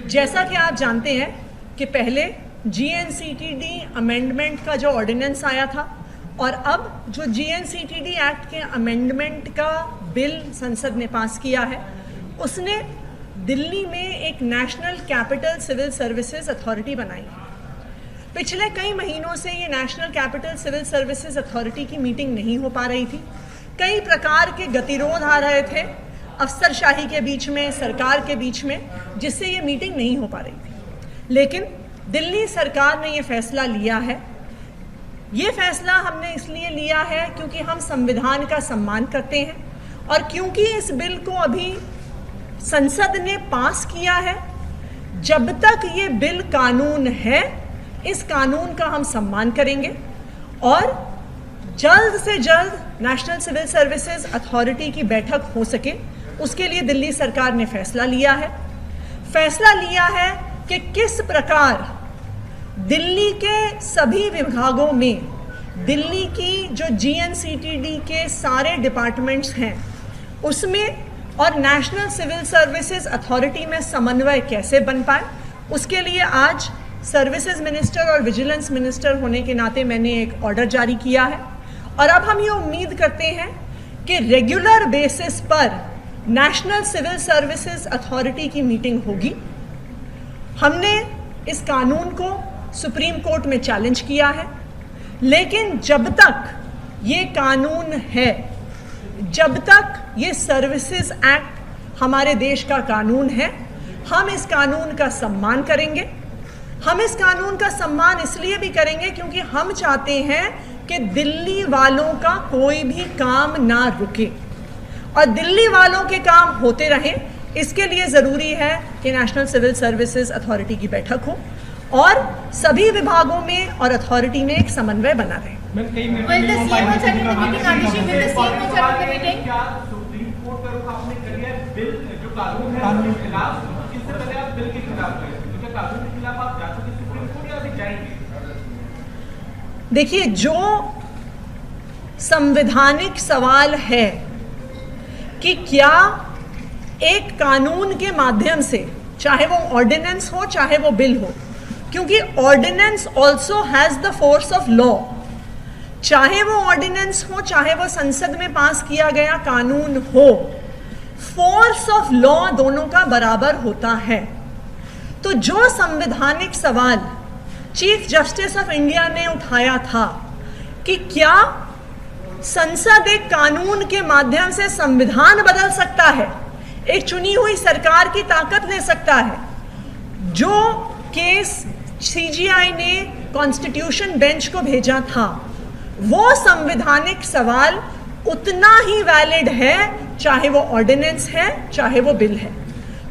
जैसा कि आप जानते हैं कि पहले GNCTD अमेंडमेंट का जो ऑर्डिनेंस आया था और अब जो GNCTD एक्ट के अमेंडमेंट का बिल संसद ने पास किया है, उसने दिल्ली में एक national capital civil services authority बनाई है। पिछले कई महीनों से ये national capital civil services authority की मीटिंग नहीं हो पा रही थी। कई प्रकार के गतिरोध आ रहे थे अफसरशाही के बीच में, सरकार के बीच में, जिससे ये मीटिंग नहीं हो पा रही थी। लेकिन दिल्ली सरकार ने ये फैसला लिया है। ये फैसला हमने इसलिए लिया है क्योंकि हम संविधान का सम्मान करते हैं और क्योंकि इस बिल को अभी संसद ने पास किया है। जब तक ये बिल कानून है, इस कानून का हम सम्मान करेंगे और जल्द से जल्द नेशनल सिविल सर्विसेज अथॉरिटी की बैठक हो सके, उसके लिए दिल्ली सरकार ने फैसला लिया है। फैसला लिया है कि किस प्रकार दिल्ली के सभी विभागों में, दिल्ली की जो GNCTD के सारे डिपार्टमेंट्स हैं उसमें और नेशनल सिविल सर्विसेज अथॉरिटी में समन्वय कैसे बन पाए। उसके लिए आज सर्विसेज मिनिस्टर और विजिलेंस मिनिस्टर होने के नाते मैंने एक ऑर्डर जारी किया है और अब हम ये उम्मीद करते हैं कि रेगुलर बेसिस पर नेशनल सिविल सर्विसेज अथॉरिटी की मीटिंग होगी। हमने इस कानून को सुप्रीम कोर्ट में चैलेंज किया है, लेकिन जब तक ये कानून है, जब तक ये सर्विसेज एक्ट हमारे देश का कानून है, हम इस कानून का सम्मान करेंगे। हम इस कानून का सम्मान इसलिए भी करेंगे क्योंकि हम चाहते हैं कि दिल्ली वालों का कोई भी काम ना रुके और दिल्ली वालों के काम होते रहें। इसके लिए ज़रूरी है कि नेशनल सिविल सर्विसेज अथॉरिटी की बैठक हो और सभी विभागों में और अथॉरिटी में एक समन्वय बना रहे। देखिए, जो संवैधानिक सवाल है कि क्या एक कानून के माध्यम से, चाहे वो ऑर्डिनेंस हो चाहे वो बिल हो, क्योंकि ordinance also has the force of law, चाहे वो ऑर्डिनेंस हो चाहे वो संसद में पास किया गया कानून हो, फोर्स ऑफ लॉ दोनों का बराबर होता है। तो जो संवैधानिक सवाल चीफ जस्टिस ऑफ इंडिया ने उठाया था कि क्या संसद एक कानून के माध्यम से संविधान बदल सकता है, एक चुनी हुई सरकार की ताकत ले सकता है, जो केस CGI ने कॉन्स्टिट्यूशन बेंच को भेजा था, वो संवैधानिक सवाल उतना ही वैलिड है चाहे वो ऑर्डिनेंस है चाहे वो बिल है।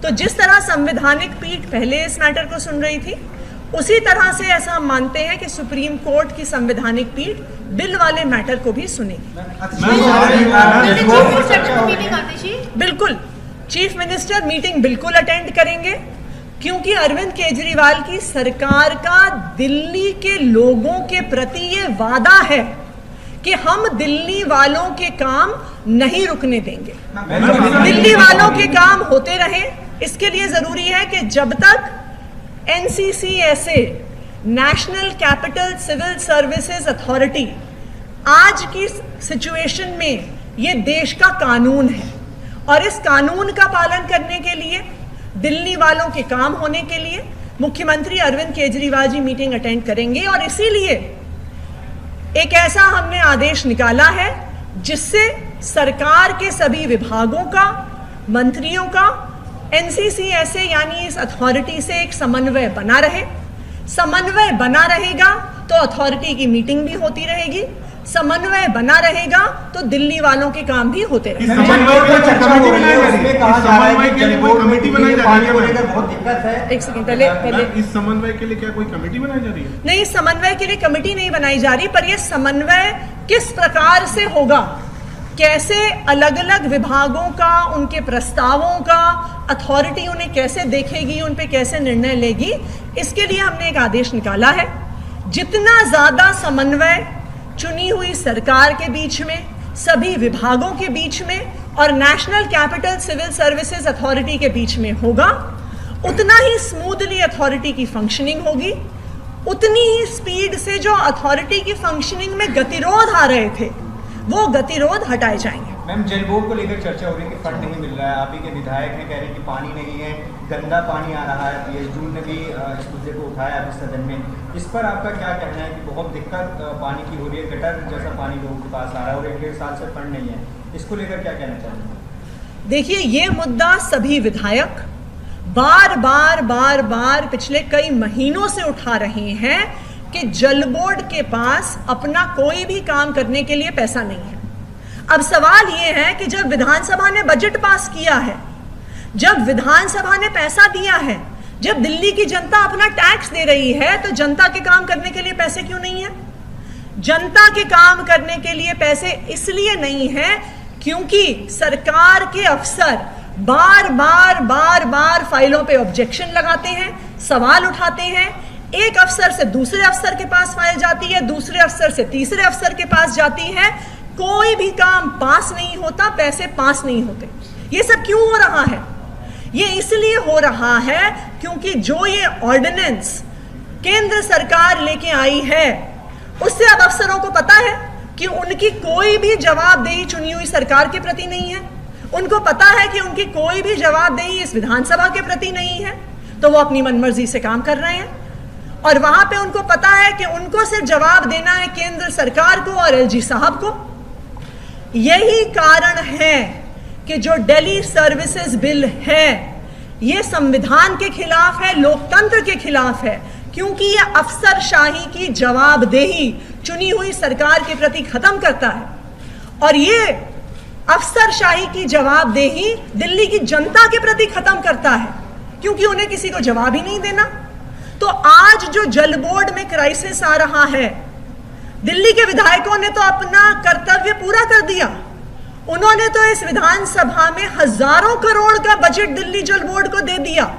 तो जिस तरह संवैधानिक पीठ पहले इस मैटर को सुन रही थी, उसी तरह से ऐसा हम मानते हैं कि सुप्रीम कोर्ट की संवैधानिक पीठ बिल वाले मैटर को भी सुनेगी। बिल्कुल, चीफ मिनिस्टर मीटिंग बिल्कुल अटेंड करेंगे क्योंकि अरविंद केजरीवाल की सरकार का दिल्ली के लोगों के प्रति ये वादा है कि हम दिल्ली वालों के काम नहीं रुकने देंगे, दिल्ली वालों के काम होते रहें। इसके लिए जरूरी है कि जब तक NCCSA, national capital civil services authority, आज की सिचुएशन में ये देश का कानून है और इस कानून का पालन करने के लिए, दिल्ली वालों के काम होने के लिए मुख्यमंत्री अरविंद केजरीवाल जी मीटिंग अटेंड करेंगे और इसीलिए एक ऐसा हमने आदेश निकाला है जिससे सरकार के सभी विभागों का, मंत्रियों का NCCSA यानी इस अथॉरिटी से एक समन्वय बना रहे। समन्वय बना रहेगा तो अथॉरिटी की मीटिंग भी होती रहेगी, समन्वय बना रहेगा तो दिल्ली वालों के काम भी होते रहेंगे। एक सेकंड, पहले इस समन्वय के लिए क्या कोई कमेटी बनाई जा रही है? नहीं, इस समन्वय के लिए कमेटी नहीं बनाई जा रही, पर यह समन्वय किस प्रकार से होगा, कैसे अलग अलग विभागों का, उनके प्रस्तावों का अथॉरिटी उन्हें कैसे देखेगी, उन पे कैसे निर्णय लेगी, इसके लिए हमने एक आदेश निकाला है। जितना ज्यादा समन्वय चुनी हुई सरकार के बीच में, सभी विभागों के बीच में और national capital civil services authority के बीच में होगा, उतना ही स्मूथली अथॉरिटी की फंक्शनिंग होगी, उतनी ही स्पीड से जो अथॉरिटी की फंक्शनिंग में गतिरोध आ रहे थे वो गतिरोध हटाए जाएंगे। मैम, जल बोर्ड को लेकर चर्चा हो रही है कि फंड नहीं मिल रहा है, आप ही के विधायक हैं, कह रहे हैं कि पानी नहीं है, गंदा पानी आ रहा है। पीएस जून ने भी इस मुद्दे को उठाया अभी सदन में। इस पर आपका क्या कहना है कि बहुत दिक्कत पानी की हो रही है, गटर जैसा पानी लोगों के पास आ रहा है और 1-1.5 साल से फंड नहीं है, इसको लेकर क्या कहना चाहेंगे? देखिए, ये मुद्दा सभी विधायक बार बार पिछले कई महीनों से उठा रहे हैं कि जल बोर्ड के पास अपना कोई भी काम करने के लिए पैसा नहीं है। अब सवाल ये है कि जब विधानसभा ने बजट पास किया है, जब विधानसभा ने पैसा दिया है, जब दिल्ली की जनता अपना टैक्स दे रही है, तो जनता के काम करने के लिए पैसे क्यों नहीं है? जनता के काम करने के लिए पैसे इसलिए नहीं है क्योंकि सरकार के अफसर बार फाइलों पे ऑब्जेक्शन लगाते हैं, सवाल उठाते हैं। एक अफसर से दूसरे अफसर के पास फाइल जाती है, दूसरे अफसर से तीसरे अफसर के पास जाती है, कोई भी काम पास नहीं होता, पैसे पास नहीं होते। ये सब क्यों हो रहा है? ये इसलिए हो रहा है क्योंकि जो ये ऑर्डिनेंस केंद्र सरकार लेके आई है उससे अब अफसरों को पता है कि उनकी कोई भी जवाबदेही चुनी हुई सरकार के प्रति नहीं है, उनको पता है कि उनकी कोई भी जवाबदेही इस विधानसभा के प्रति नहीं है, तो वो अपनी मनमर्जी से काम कर रहे हैं। और वहां पे उनको पता है कि उनको सिर्फ जवाब देना है केंद्र सरकार को और एलजी साहब को। यही कारण है कि जो दिल्ली सर्विसेज बिल है ये संविधान के खिलाफ है, लोकतंत्र के खिलाफ है, क्योंकि ये अफसरशाही की जवाबदेही चुनी हुई सरकार के प्रति खत्म करता है। और ये अफसरशाही की जवाबदेही दिल्ली की जनता के प्रति खत्म करता है, क्योंकि उन्हें किसी को जवाब ही नहीं देना। तो आज जो जल बोर्ड में क्राइसिस आ रहा है, दिल्ली के विधायकों ने तो अपना कर्तव्य पूरा कर दिया। उन्होंने तो इस विधानसभा में हजारों करोड़ का बजट दिल्ली जल बोर्ड को दे दिया,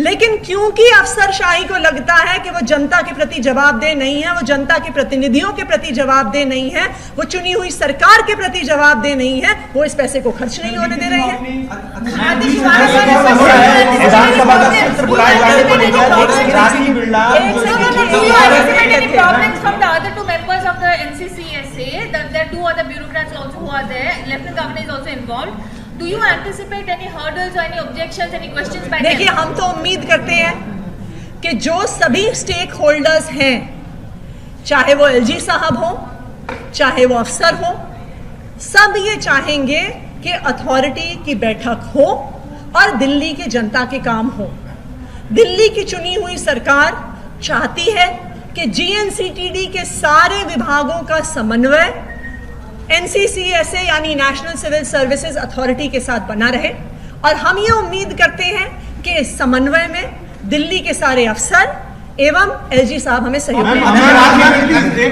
लेकिन क्योंकि अफसरशाही को लगता है कि वो जनता के प्रति जवाबदेह नहीं है, वो जनता के प्रतिनिधियों के प्रति जवाबदेह नहीं है, वो चुनी हुई सरकार के प्रति जवाबदेह नहीं है, वो इस पैसे को खर्च नहीं होने दे रही है। Do you anticipate any hurdles or any objections, any questions by them? देखिए, हम तो उम्मीद करते हैं कि जो सभी स्टेक होल्डर्स हैं, चाहे वो एलजी साहब हो, चाहे वो अफसर हो, सब ये चाहेंगे कि अथॉरिटी की बैठक हो और दिल्ली की जनता के काम हो। दिल्ली की चुनी हुई सरकार चाहती है कि जीएनसीटीडी के सारे विभागों का समन्वय एनसीसीएसए यानी नेशनल सिविल सर्विसेज अथॉरिटी के साथ बना रहे, और हम ये उम्मीद करते हैं कि इस समन्वय में दिल्ली के सारे अफसर एवं एलजी साहब हमें सहयोग करेंगे।